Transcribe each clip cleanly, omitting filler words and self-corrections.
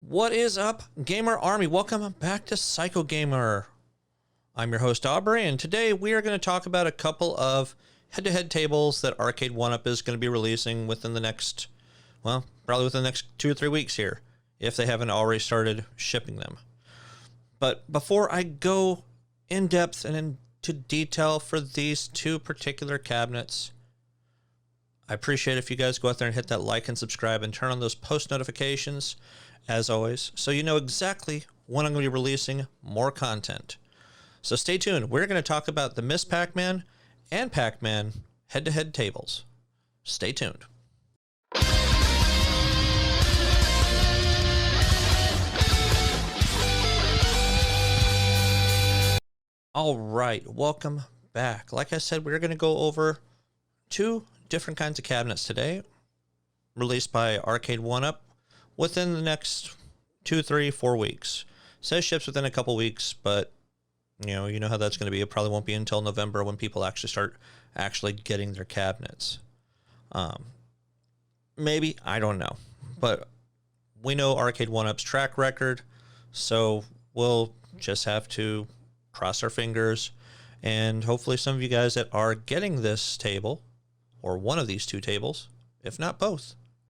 What is up, Gamer Army? Welcome back to Psycho Gamer. I'm your host, Aubrey, and today we are going to talk about a couple of head-to-head tables that Arcade1up is going to be releasing within the next, well, probably within the next 2 or 3 weeks here, if they haven't already started shipping them. But before I go in depth and into detail for these two particular cabinets, I appreciate if you guys go out there and hit that like and subscribe and turn on those post notifications, as always, so you know exactly when I'm going to be releasing more content. So stay tuned. We're going to talk about the Miss Pac-Man and Pac-Man head-to-head tables. Stay tuned. All right, welcome back. Like I said, we're going to go over two different kinds of cabinets today, released by Arcade1up within the next 2, 3, 4 weeks. It says ships within a couple weeks, but you know how that's going to be. It probably won't be until November when people actually start getting their cabinets. Maybe, I don't know, but we know Arcade1up's track record, so we'll just have to cross our fingers, and hopefully some of you guys that are getting this table, or one of these two tables, if not both,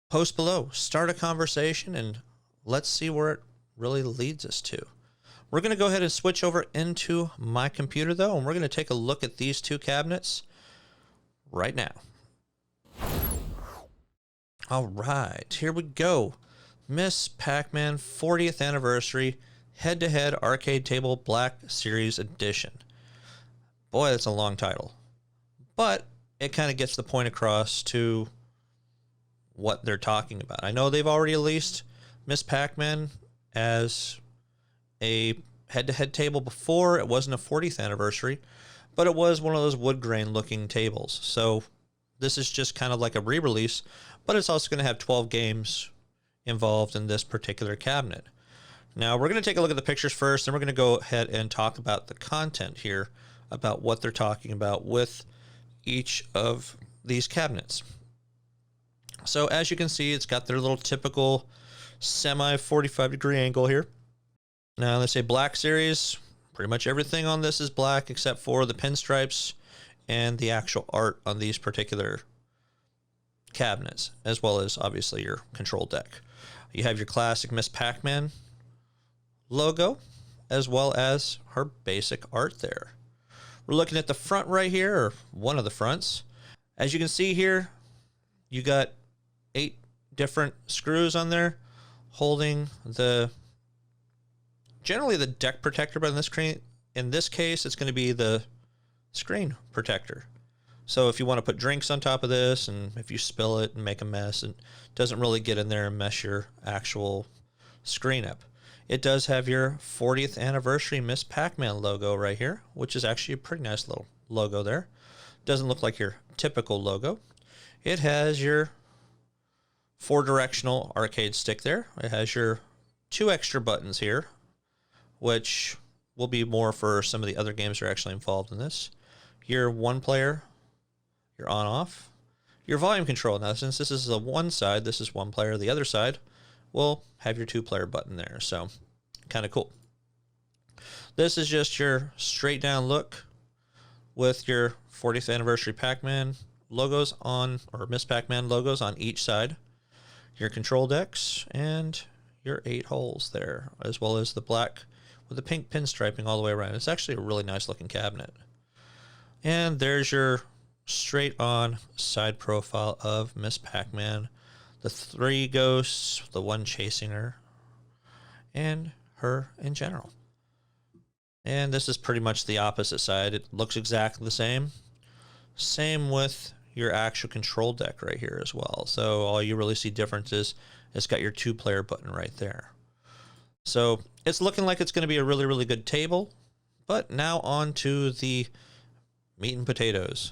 post below, start a conversation, and let's see where it really leads us to. We're going to go ahead and switch over into my computer, though, and we're going to take a look at these two cabinets right now. All right, here we go. Miss Pac-Man 40th Anniversary Head-to-Head Arcade Table Black Series Edition. Boy, that's a long title, but it kind of gets the point across to what they're talking about. I know they've already released Miss Pac-Man as a head-to-head table before. It wasn't a 40th anniversary, but it was one of those wood grain looking tables. So this is just kind of like a re-release, but it's also going to have 12 games involved in this particular cabinet. Now we're going to take a look at the pictures first, and we're going to go ahead and talk about the content here, about what they're talking about with each of these cabinets. So as you can see, it's got their little typical semi 45-degree angle here. Now they say Black Series. Pretty much everything on this is black except for the pinstripes and the actual art on these particular cabinets, as well as obviously your control deck. You have your classic Miss Pac-Man logo, as well as her basic art there. We're looking at the front right here, or one of the fronts. As you can see here, you got 8 different screws on there holding generally the deck protector, but in this case it's going to be the screen protector. So if you want to put drinks on top of this, and if you spill it and make a mess, it doesn't really get in there and mess your actual screen up. It does have your 40th anniversary Miss Pac-Man logo right here, which is actually a pretty nice little logo there. Doesn't look like your typical logo. It has your 4-directional arcade stick there. It has your 2 extra buttons here, which will be more for some of the other games that are actually involved in this. Your 1-player, your on-off, your volume control. Now, since this is the one side, this is 1 player. The other side will have your 2-player button there, so kind of cool. This is just your straight down look with your 40th anniversary Pac-Man logos on, or Miss Pac-Man logos on each side, your control decks, and your 8 holes there, as well as the black with the pink pinstriping all the way around. It's actually a really nice looking cabinet. And there's your straight on side profile of Miss Pac-Man, the 3 ghosts, the 1 chasing her, and her in general. And this is pretty much the opposite side. It looks exactly the same. Same with your actual control deck right here as well. So all you really see difference is it's got your 2-player button right there. So it's looking like it's going to be a really, really good table. But now on to the meat and potatoes.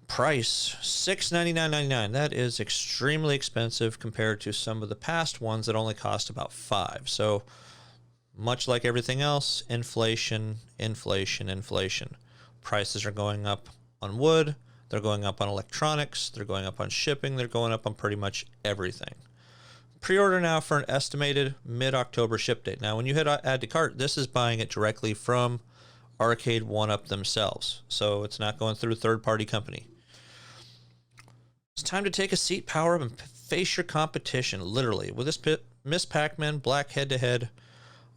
Price, $699.99. That is extremely expensive compared to some of the past ones that only cost about $5. So much like everything else, inflation, inflation, inflation. Prices are going up on wood, they're going up on electronics, they're going up on shipping, they're going up on pretty much everything. Pre-order now for an estimated mid-October ship date. Now, when you hit add to cart, this is buying it directly from Arcade1up themselves. So it's not going through a third-party company. It's time to take a seat, power up, and face your competition, literally, with this Miss Pac-Man Black head-to-head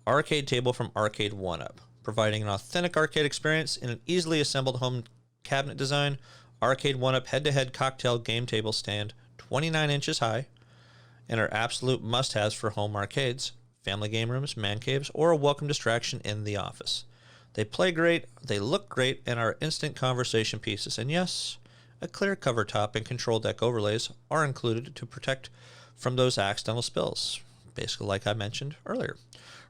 arcade table from Arcade1up. Providing an authentic arcade experience in an easily assembled home cabinet design, Arcade1up head-to-head cocktail game table stand 29 inches high and are absolute must-haves for home arcades, family game rooms, man caves, or a welcome distraction in the office. They play great, they look great, and are instant conversation pieces. And yes, a clear cover top and control deck overlays are included to protect from those accidental spills, basically like I mentioned earlier.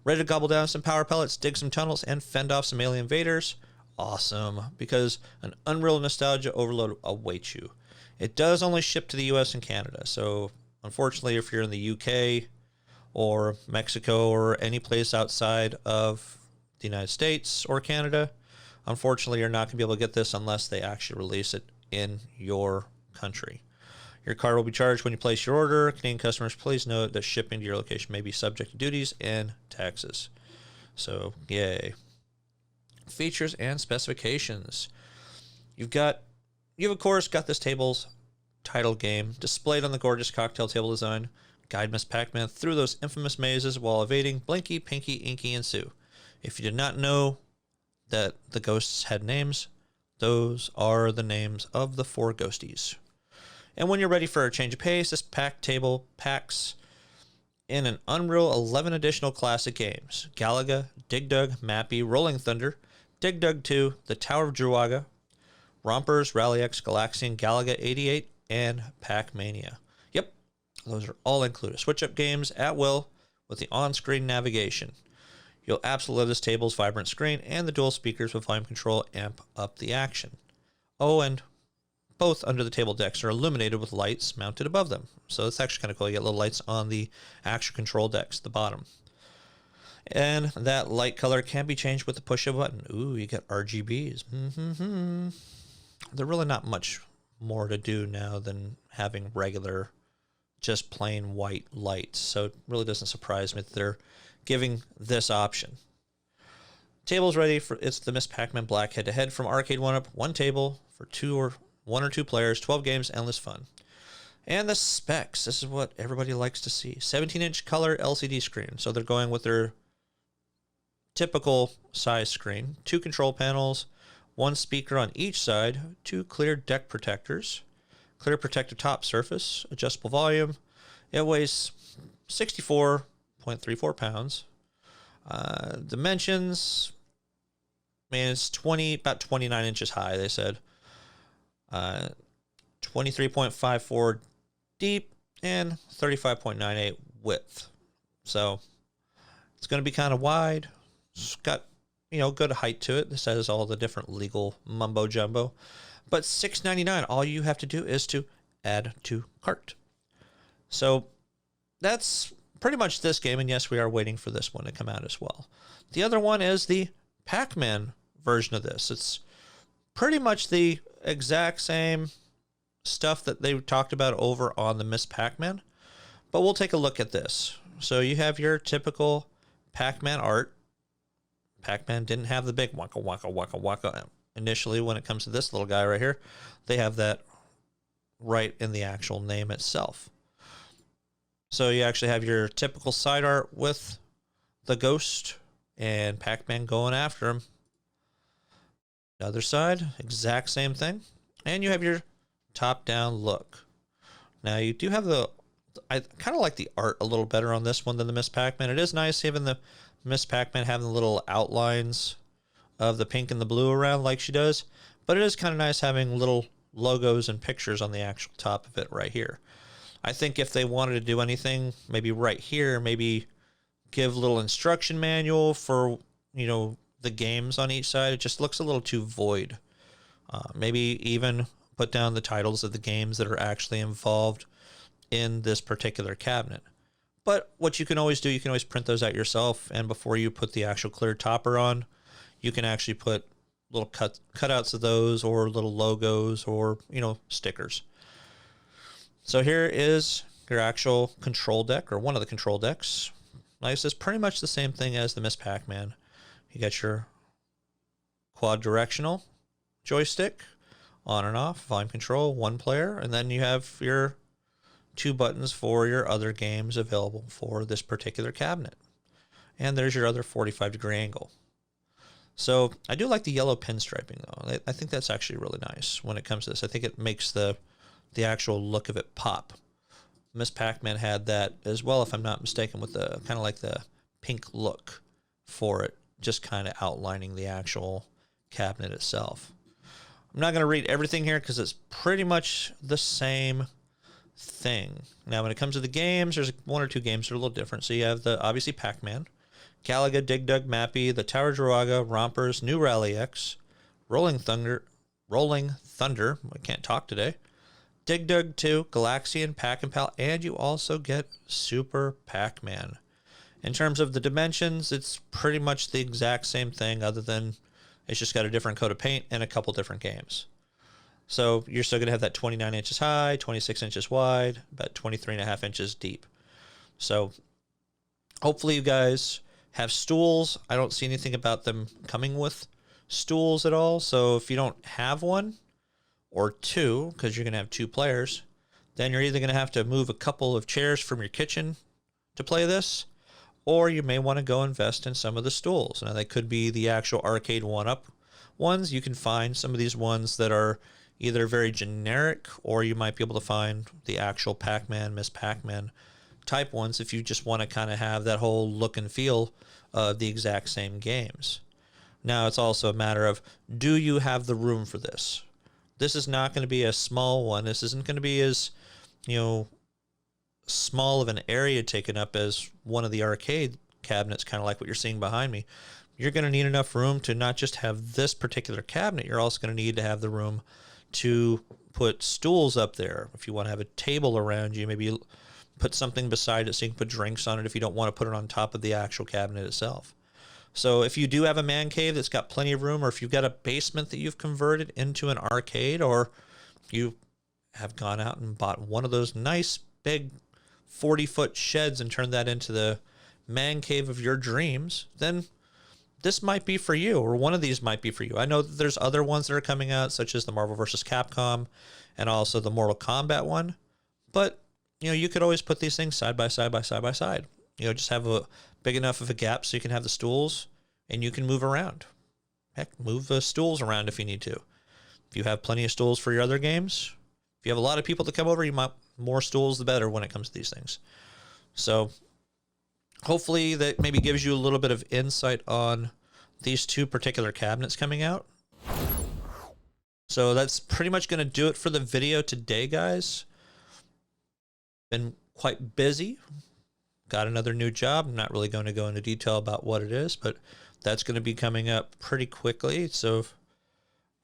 Ready to gobble down some power pellets, dig some tunnels, and fend off some alien invaders? Awesome, because an unreal nostalgia overload awaits you. It does only ship to the US and Canada, so unfortunately, if you're in the UK or Mexico or any place outside of the United States or Canada, unfortunately, you're not going to be able to get this unless they actually release it in your country. Your card will be charged when you place your order. Canadian customers, please note that shipping to your location may be subject to duties and taxes. So, yay. Features and specifications. You've of course got this table's title game displayed on the gorgeous cocktail table design. Guide Miss Pac-Man through those infamous mazes while evading Blinky, Pinky, Inky, and Sue. If you did not know that the ghosts had names, those are the names of the 4 ghosties. And when you're ready for a change of pace, this pack table packs in an Unreal 11 additional classic games: Galaga, Dig Dug, Mappy, Rolling Thunder, Dig Dug 2, The Tower of Druaga, Rompers, Rally X, Galaxian, Galaga 88, and Pac-Mania. Yep, those are all included. Switch up games at will with the on-screen navigation. You'll absolutely love this table's vibrant screen, and the dual speakers with volume control amp up the action. Oh, and both under the table decks are illuminated with lights mounted above them. So it's actually kind of cool. You get little lights on the actual control decks at the bottom. And that light color can be changed with the push of a button. Ooh, you get RGBs. They're really not much more to do now than having regular, just plain white lights. So it really doesn't surprise me that they're giving this option. Table's ready for, it's the Miss Pac-Man Black head-to-head from Arcade1up. One table for one or two players, 12 games, endless fun. And the specs, this is what everybody likes to see. 17-inch color LCD screen. So they're going with their typical size screen. 2 control panels, 1 speaker on each side, 2 clear deck protectors, clear protective top surface, adjustable volume. It weighs 64.34 pounds. Dimensions, man, it's about 29 inches high, they said. 23.54 deep and 35.98 width. So it's going to be kind of wide. It's got, good height to it. This has all the different legal mumbo jumbo. But $6.99, all you have to do is to add to cart. So that's pretty much this game. And yes, we are waiting for this one to come out as well. The other one is the Pac-Man version of this. It's pretty much the exact same stuff that they talked about over on the Miss Pac-Man, but we'll take a look at this. So you have your typical Pac-Man art. Pac-Man didn't have the big waka waka waka waka initially when it comes to this little guy right here. They have that right in the actual name itself. So you actually have your typical side art with the ghost and Pac-Man going after him. The other side, exact same thing. And you have your top-down look. Now, you do have I kind of like the art a little better on this one than the Miss Pac-Man. It is nice having the Miss Pac-Man having the little outlines of the pink and the blue around like she does. But it is kind of nice having little logos and pictures on the actual top of it right here. I think if they wanted to do anything, maybe right here, maybe give a little instruction manual for, the games on each side. It just looks a little too void. Maybe even put down the titles of the games that are actually involved in this particular cabinet. But what you can always do, you can always print those out yourself, and before you put the actual clear topper on, you can actually put little cutouts of those or little logos or, stickers. So here is your actual control deck, or one of the control decks. Like I said, it's pretty much the same thing as the Miss Pac-Man. You got your quad directional joystick, on and off, volume control, one player, and then you have your 2 buttons for your other games available for this particular cabinet. And there's your other 45-degree angle. So I do like the yellow pinstriping though. I think that's actually really nice when it comes to this. I think it makes the actual look of it pop. Miss Pac-Man had that as well, if I'm not mistaken, with the kind of like the pink look for it, just kind of outlining the actual cabinet itself. I'm not going to read everything here because it's pretty much the same thing. Now, when it comes to the games, there's 1 or 2 games that are a little different. So you have the, obviously, Pac-Man, Galaga, Dig Dug, Mappy, the Tower Druaga, Rompers, New Rally X, Rolling Thunder, I can't talk today, Dig Dug 2, Galaxian, Pac-and-Pal, and you also get Super Pac-Man. In terms of the dimensions, it's pretty much the exact same thing, other than it's just got a different coat of paint and a couple different games. So you're still going to have that 29 inches high, 26 inches wide, about 23.5 inches deep. So hopefully you guys have stools. I don't see anything about them coming with stools at all. So if you don't have one or 2, because you're going to have 2 players, then you're either going to have to move a couple of chairs from your kitchen to play this, or you may want to go invest in some of the stools. Now, they could be the actual Arcade1up ones. You can find some of these ones that are either very generic, or you might be able to find the actual Pac-Man, Miss Pac-Man type ones if you just want to kind of have that whole look and feel of the exact same games. Now, it's also a matter of, do you have the room for this? This is not going to be a small one. This isn't going to be as, small of an area taken up as one of the arcade cabinets, kind of like what you're seeing behind me. You're going to need enough room to not just have this particular cabinet, you're also going to need to have the room to put stools up there. If you want to have a table around you, maybe put something beside it so you can put drinks on it if you don't want to put it on top of the actual cabinet itself. So if you do have a man cave that's got plenty of room, or if you've got a basement that you've converted into an arcade, or you have gone out and bought one of those nice big 40-foot sheds and turned that into the man cave of your dreams, then this might be for you, or one of these might be for you. I know that there's other ones that are coming out, such as the Marvel vs. Capcom and also the Mortal Kombat one. But, you could always put these things side by side by side by side. Just have a big enough of a gap so you can have the stools and you can move around. Heck, move the stools around if you need to. If you have plenty of stools for your other games, if you have a lot of people to come over, you might, more stools the better when it comes to these things. So hopefully that maybe gives you a little bit of insight on these 2 particular cabinets coming out. So that's pretty much going to do it for the video today, guys. Been quite busy. Got another new job. I'm not really going to go into detail about what it is, but that's going to be coming up pretty quickly. So,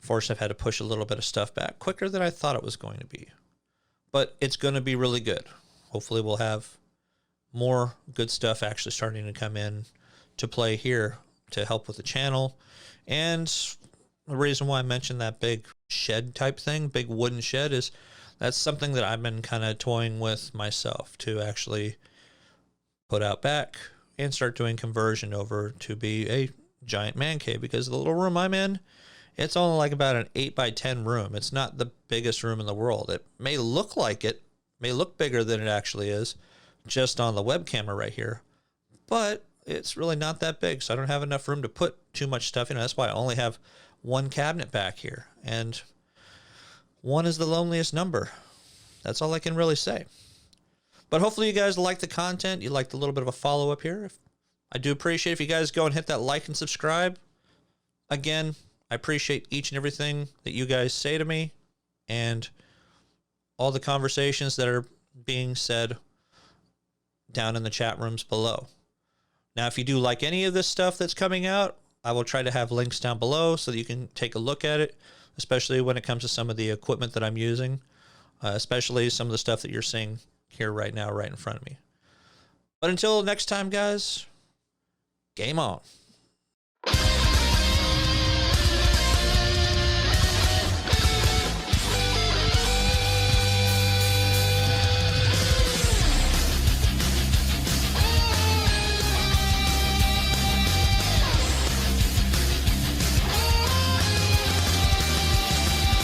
unfortunately, I've had to push a little bit of stuff back quicker than I thought it was going to be. But it's going to be really good. Hopefully, we'll have more good stuff actually starting to come in to play here to help with the channel. And the reason why I mentioned that big shed type thing, big wooden shed, is that's something that I've been kind of toying with myself to actually put out back and start doing conversion over to be a giant man cave, because the little room I'm in, it's only like about an 8x10 room. It's not the biggest room in the world. It may look like it, may look bigger than it actually is just on the web camera right here, but it's really not that big. So I don't have enough room to put too much stuff in. That's why I only have 1 cabinet back here, and 1 is the loneliest number. That's all I can really say. But hopefully you guys like the content. You liked a little bit of a follow-up here. I do appreciate if you guys go and hit that like and subscribe. Again, I appreciate each and everything that you guys say to me and all the conversations that are being said down in the chat rooms below. Now, if you do like any of this stuff that's coming out, I will try to have links down below so that you can take a look at it, especially when it comes to some of the equipment that I'm using, especially some of the stuff that you're seeing here right now, right in front of me. But until next time, guys, game on.